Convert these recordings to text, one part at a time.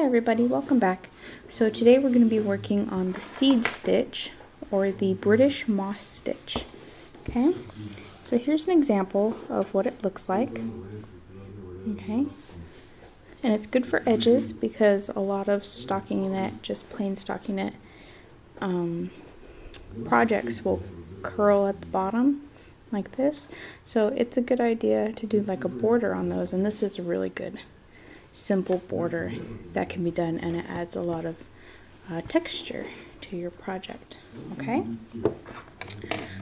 everybody, welcome back. So today we're going to be working on the seed stitch, or the British moss stitch. Okay, so here's an example of what it looks like. Okay, and it's good for edges because a lot of stockinette, just plain stockinette projects will curl at the bottom like this. So it's a good idea to do like a border on those, and this is a really good simple border that can be done, and it adds a lot of texture to your project. Okay,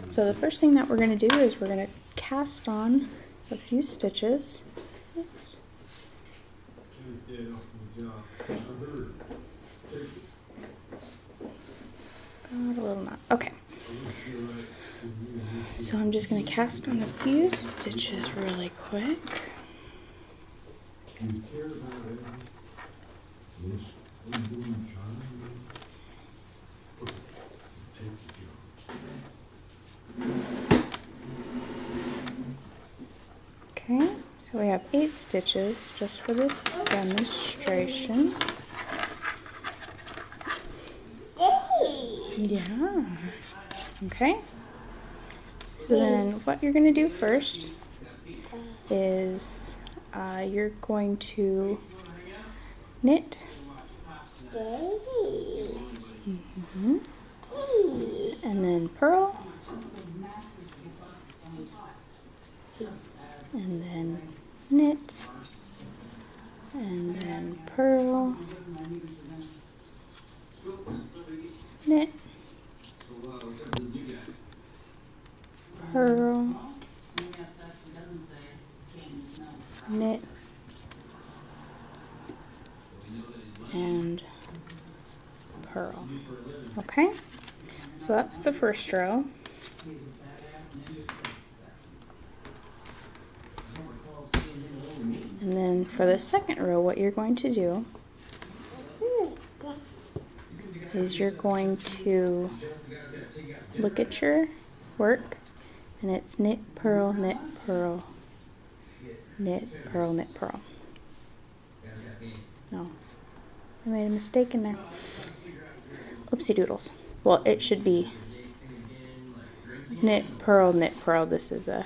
so the first thing that we're going to do is we're going to cast on a few stitches. Oops. Got a little knot. Okay, so I'm just going to cast on a few stitches really quick. Okay, so we have 8 stitches just for this demonstration. Yeah. Okay. So then what you're going to do first is you're going to knit. And then purl. And then knit. And then purl. Knit. Purl. Knit. And purl. Okay, so that's the first row. And then for the second row, what you're going to do is you're going to look at your work, and it's knit, purl, knit, purl, knit, purl, knit, purl. No, I made a mistake in there. Oopsie doodles. Well, it should be knit, purl, knit, purl. This is a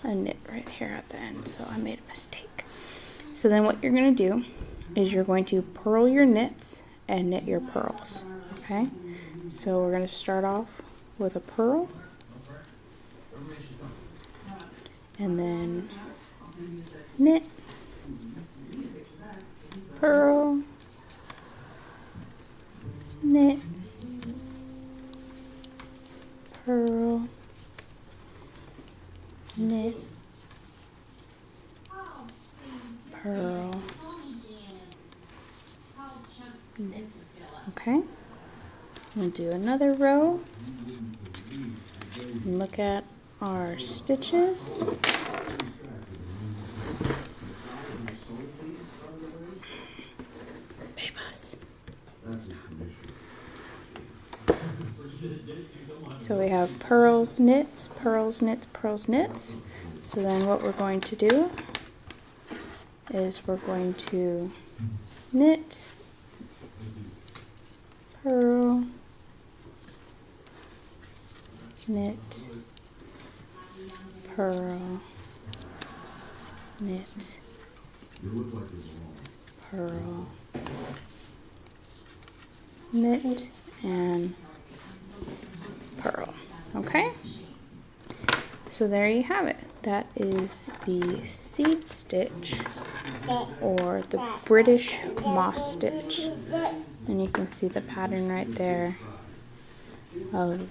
knit right here at the end, so I made a mistake. So then what you're going to do is you're going to purl your knits and knit your purls. Okay, so we're going to start off with a purl, and then knit, purl, knit, purl, knit, purl, knit. Okay, we'll do another row and look at our stitches. So we have purls, knits, purls, knits, purls, knits. So then what we're going to do is we're going to knit, purl, knit, purl, knit, purl, knit, and purl. Okay, so there you have it. That is the seed stitch, or the British moss stitch, and you can see the pattern right there of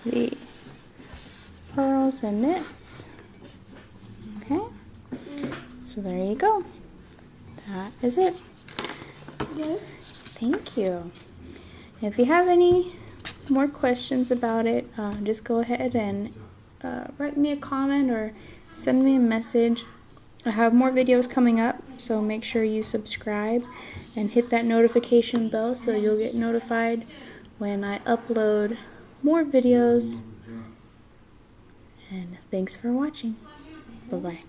the purls and knits. Okay, so there you go. That is it. Thank you. If you have any more questions about it, just go ahead and write me a comment or send me a message. I have more videos coming up, so make sure you subscribe and hit that notification bell so you'll get notified when I upload more videos. And thanks for watching. Bye-bye.